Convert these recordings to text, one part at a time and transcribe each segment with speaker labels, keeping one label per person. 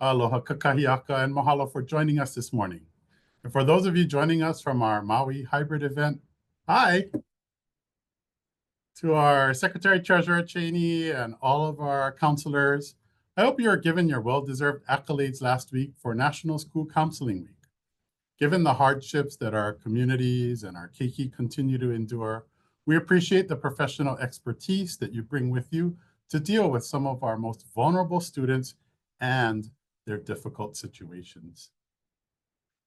Speaker 1: Aloha kakahiaka and mahalo for joining us this morning. And for those of you joining us from our Maui hybrid event, hi. To our Secretary Treasurer Cheney and all of our counselors, I hope you are given your well-deserved accolades last week for National School Counseling Week. Given the hardships that our communities and our keiki continue to endure, we appreciate the professional expertise that you bring with you to deal with some of our most vulnerable students and their difficult situations.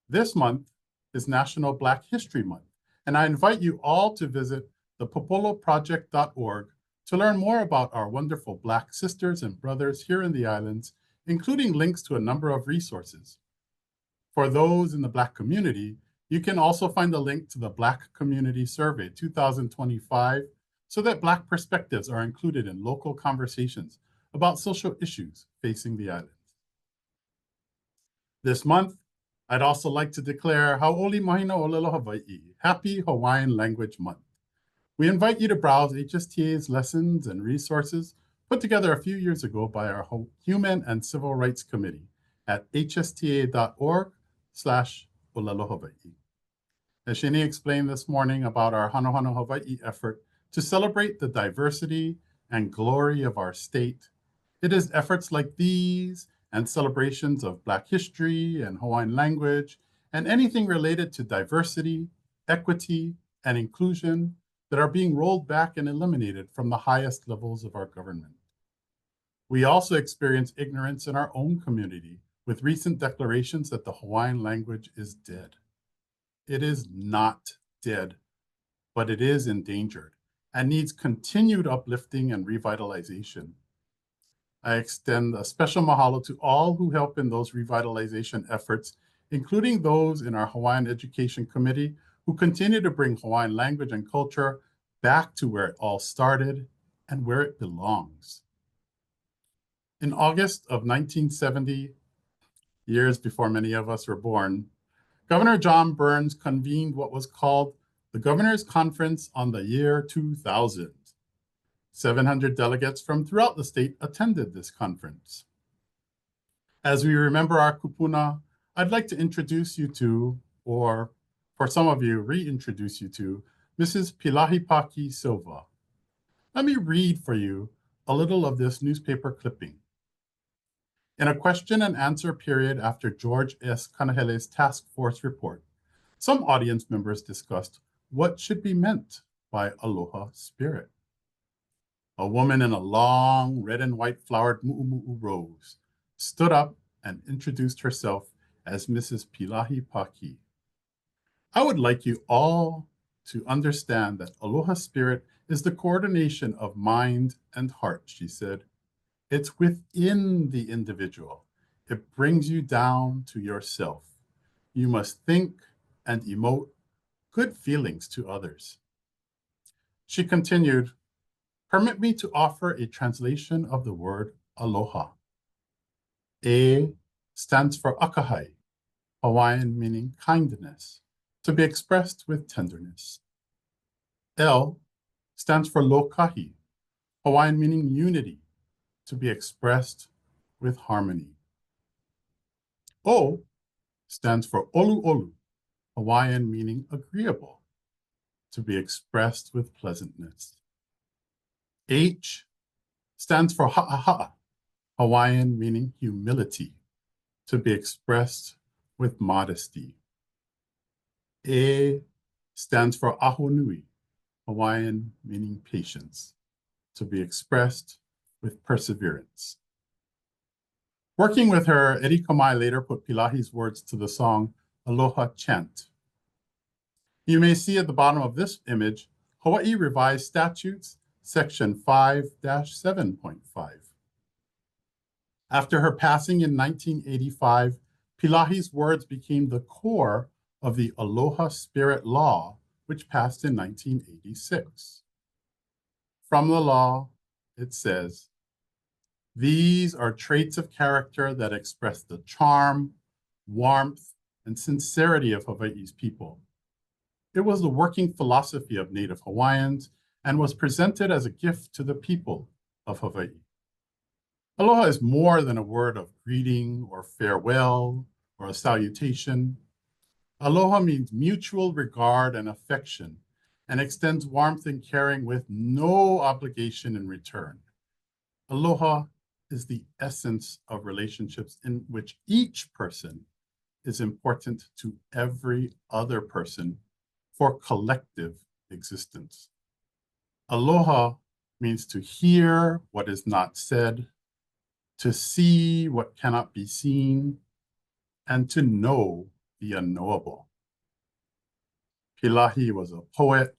Speaker 1: This month is National Black History Month, and I invite you all to visit thepopoloproject.org to learn more about our wonderful Black sisters and brothers here in the islands, including links to a number of resources. For those in the Black community, you can also find a link to the Black Community Survey 2025 so that Black perspectives are included in local conversations about social issues facing the islands. This month, I'd also like to declare Hau'oli Mahina Olelo Hawaii, Happy Hawaiian Language Month. We invite you to browse HSTA's lessons and resources put together a few years ago by our Human and Civil Rights Committee at hsta.org/Olelo Hawaii. As Shani explained this morning about our Hanohano Hawaii effort to celebrate the diversity and glory of our state, it is efforts like these and celebrations of Black history and Hawaiian language and anything related to diversity, equity, and inclusion that are being rolled back and eliminated from the highest levels of our government. We also experience ignorance in our own community with recent declarations that the Hawaiian language is dead. It is not dead, but it is endangered and needs continued uplifting and revitalization. I extend a special mahalo to all who help in those revitalization efforts, including those in our Hawaiian Education Committee who continue to bring Hawaiian language and culture back to where it all started and where it belongs. In August of 1970, years before many of us were born, Governor John Burns convened what was called the Governor's Conference on the Year 2000. 700 delegates from throughout the state attended this conference. As we remember our kūpuna, I'd like to introduce you to, or for some of you, reintroduce you to, Mrs. Pilahipaki Silva. Let me read for you a little of this newspaper clipping. In a question and answer period after George S. Kanahele's task force report, some audience members discussed what should be meant by Aloha spirit. A woman in a long red and white flowered mu'umu'u rose stood up and introduced herself as Mrs. Pilahipaki. I would like you all to understand that Aloha spirit is the coordination of mind and heart, she said. It's within the individual. It brings you down to yourself. You must think and emote good feelings to others. She continued, permit me to offer a translation of the word aloha. A stands for akahai, Hawaiian meaning kindness, to be expressed with tenderness. L stands for lokahi, Hawaiian meaning unity, to be expressed with harmony. O stands for olu olu, Hawaiian meaning agreeable, to be expressed with pleasantness. H stands for ha'aha'a, Hawaiian meaning humility, to be expressed with modesty. A stands for ahonui, Hawaiian meaning patience, to be expressed with perseverance. Working with her, Eddie Kamai later put Pilahi's words to the song Aloha Chant. You may see at the bottom of this image, Hawaii Revised Statutes, Section 5-7.5. After her passing in 1985, Pilahi's words became the core of the Aloha Spirit Law, which passed in 1986. From the law, it says, these are traits of character that express the charm, warmth, and sincerity of Hawaii's people. It was the working philosophy of Native Hawaiians and was presented as a gift to the people of Hawaii. Aloha is more than a word of greeting or farewell or a salutation. Aloha means mutual regard and affection and extends warmth and caring with no obligation in return. Aloha is the essence of relationships in which each person is important to every other person for collective existence. Aloha means to hear what is not said, to see what cannot be seen, and to know the unknowable. Pilahi was a poet,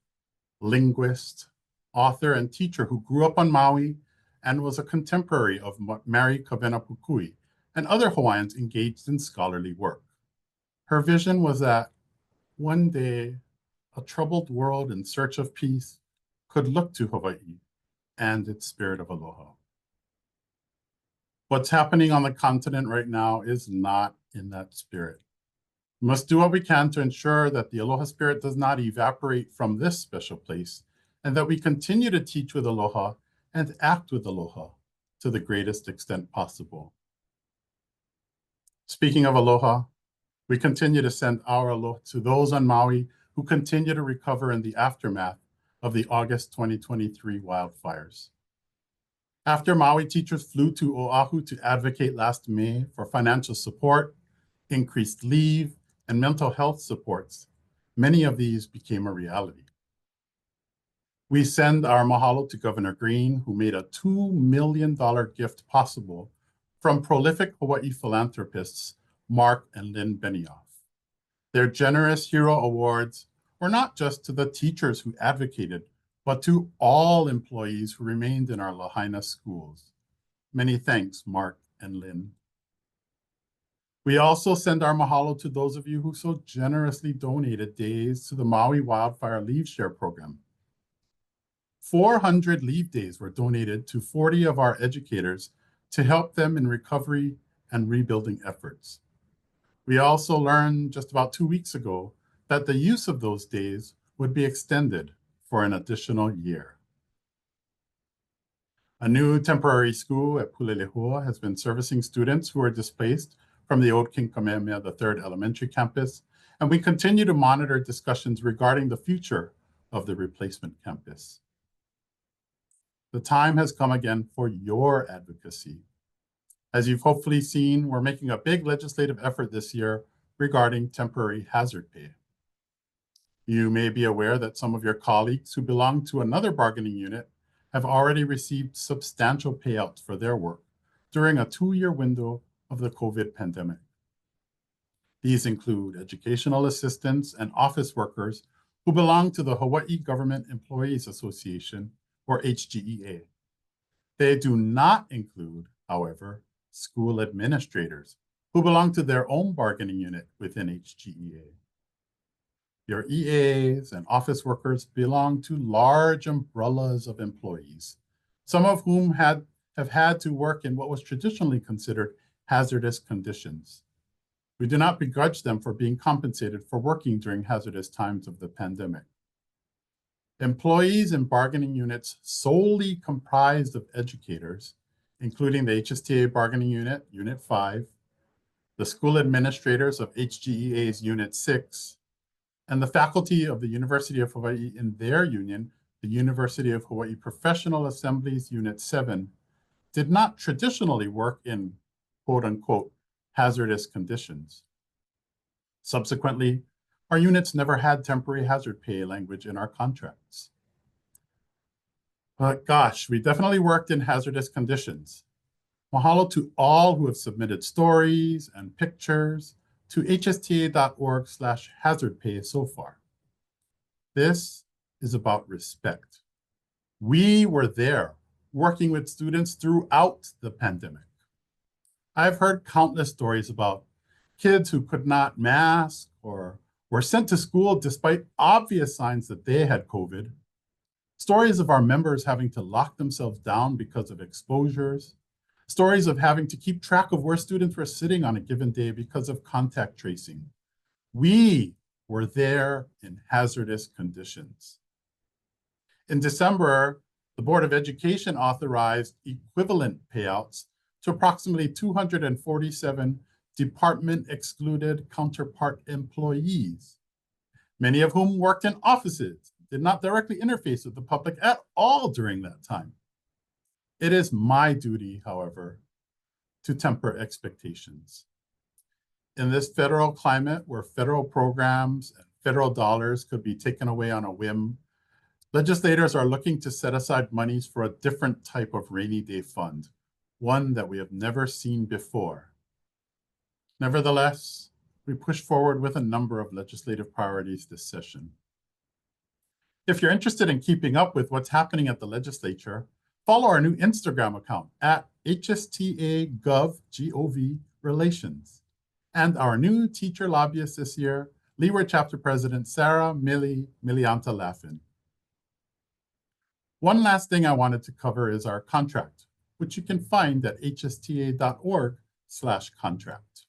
Speaker 1: linguist, author, and teacher who grew up on Maui and was a contemporary of Mary Kavenapukui and other Hawaiians engaged in scholarly work. Her vision was that one day a troubled world in search of peace could look to Hawaii and its spirit of aloha. What's happening on the continent right now is not in that spirit. We must do what we can to ensure that the aloha spirit does not evaporate from this special place and that we continue to teach with aloha and act with aloha to the greatest extent possible. Speaking of aloha, we continue to send our aloha to those on Maui who continue to recover in the aftermath of the August 2023 wildfires. After Maui teachers flew to Oahu to advocate last May for financial support, increased leave, and mental health supports, many of these became a reality. We send our mahalo to Governor Green, who made a $2 million gift possible from prolific Hawaii philanthropists Mark and Lynn Benioff. Their generous hero awards were not just to the teachers who advocated, but to all employees who remained in our Lahaina schools. Many thanks, Mark and Lynn. We also send our mahalo to those of you who so generously donated days to the Maui Wildfire Leave Share program. 400 leave days were donated to 40 of our educators to help them in recovery and rebuilding efforts. We also learned just about 2 weeks ago that the use of those days would be extended for an additional year. A new temporary school at Pulelehua has been servicing students who are displaced from the old King Kamehameha III Elementary campus, and we continue to monitor discussions regarding the future of the replacement campus. The time has come again for your advocacy. As you've hopefully seen, we're making a big legislative effort this year regarding temporary hazard pay. You may be aware that some of your colleagues who belong to another bargaining unit have already received substantial payouts for their work during a 2-year window of the COVID pandemic. These include educational assistants and office workers who belong to the Hawaii Government Employees Association, or HGEA. They do not include, however, school administrators who belong to their own bargaining unit within HGEA. Your EAs and office workers belong to large umbrellas of employees, some of whom have had to work in what was traditionally considered hazardous conditions. We do not begrudge them for being compensated for working during hazardous times of the pandemic. Employees in bargaining units solely comprised of educators, including the HSTA bargaining unit, Unit 5, the school administrators of HGEA's Unit 6, and the faculty of the University of Hawaii in their union, the University of Hawaii Professional Assemblies Unit 7, did not traditionally work in quote-unquote hazardous conditions. Subsequently, our units never had temporary hazard pay language in our contracts. But gosh, we definitely worked in hazardous conditions. Mahalo to all who have submitted stories and pictures to hsta.org/hazardpay so far. This is about respect. We were there working with students throughout the pandemic. I've heard countless stories about kids who could not mask or were sent to school despite obvious signs that they had COVID. Stories of our members having to lock themselves down because of exposures. Stories of having to keep track of where students were sitting on a given day because of contact tracing. We were there in hazardous conditions. In December, the Board of Education authorized equivalent payouts to approximately 247 department-excluded counterpart employees, many of whom worked in offices, did not directly interface with the public at all during that time. It is my duty, however, to temper expectations. In this federal climate where federal programs and federal dollars could be taken away on a whim, legislators are looking to set aside monies for a different type of rainy day fund, one that we have never seen before. Nevertheless, we push forward with a number of legislative priorities this session. If you're interested in keeping up with what's happening at the legislature, follow our new Instagram account at HSTA Gov Relations, and our new teacher lobbyist this year, Leeward Chapter President Sarah Milianta Laffin. One last thing I wanted to cover is our contract, which you can find at hsta.org/contract.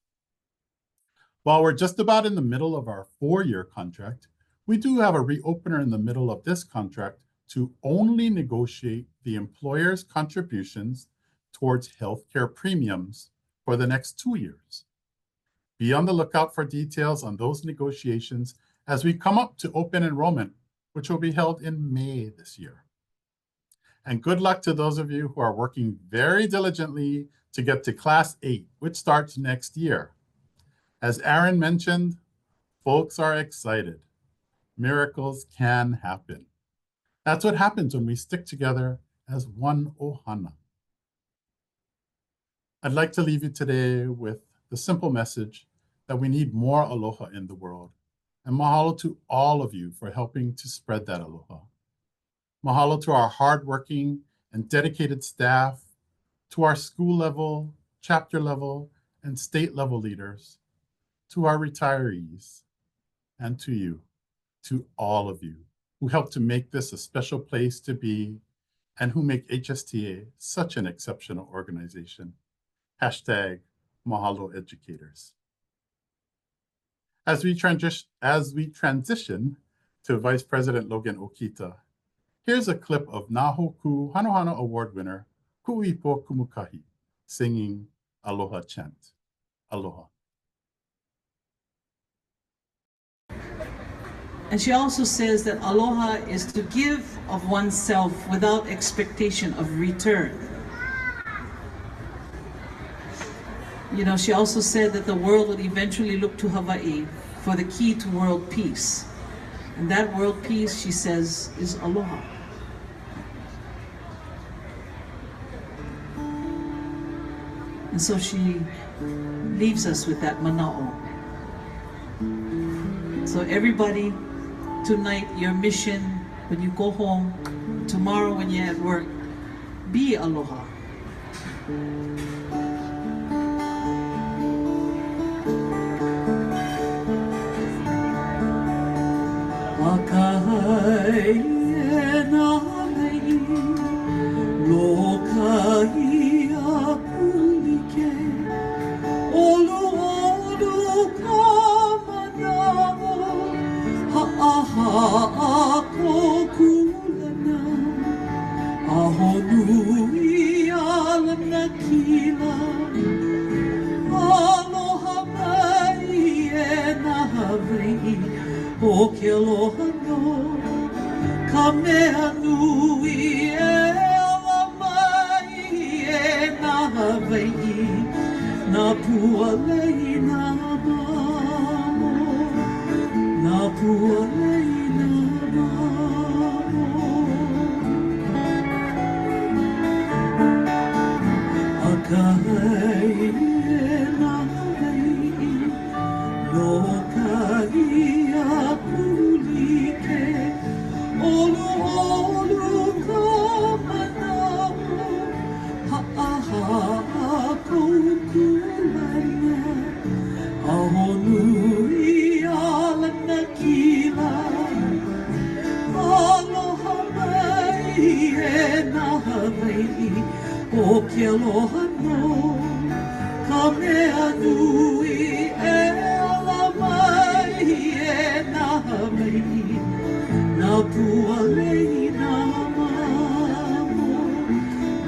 Speaker 1: While we're just about in the middle of our 4-year contract, we do have a reopener in the middle of this contract to only negotiate the employer's contributions towards healthcare premiums for the next 2 years. Be on the lookout for details on those negotiations as we come up to open enrollment, which will be held in May this year. And good luck to those of you who are working very diligently to get to Class 8, which starts next year. As Aaron mentioned, folks are excited. Miracles can happen. That's what happens when we stick together as one ohana. I'd like to leave you today with the simple message that we need more aloha in the world. And mahalo to all of you for helping to spread that aloha. Mahalo to our hardworking and dedicated staff, to our school level, chapter level, and state level leaders, to our retirees, and to you, to all of you who helped to make this a special place to be and who make HSTA such an exceptional organization. Hashtag Mahalo Educators. As we transition to Vice President Logan Okita, here's a clip of Nahoku Hanohano Award winner Kuipo Kumukahi singing Aloha Chant. Aloha.
Speaker 2: And she also says that aloha is to give of oneself without expectation of return. You know, she also said that the world would eventually look to Hawaii for the key to world peace. And that world peace, she says, is aloha. And so she leaves us with that mana'o. So everybody, tonight, your mission, when you go home, tomorrow when you're at work, be aloha. Akai e nā mei, lokai a pulike, olu olu ka manao, ha'aha a kokulana, aho nui a lana kila, aloha mai e nā Hawaii, o ke aloha no, ka mea nui e ala mai e nā Hawaii, nā pua lei nā mamo, nā pua lei nā mamo. Akai e nā Hawaii, no kai pulike, olu olu ka manao, ha'aha a kokulana, aho nui a lana kila, aloha mai e nā Hawaii, o ke aloha no, ka mea nui e ala mai e nā Hawaii, nā pua lei nā mamo,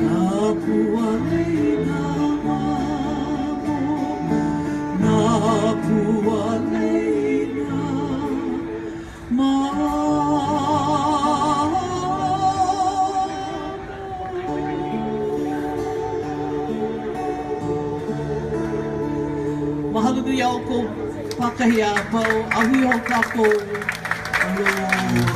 Speaker 2: nā pua lei nā mamo. Mahalo nui au ko pakahia pau, ahui au kako. Aloha.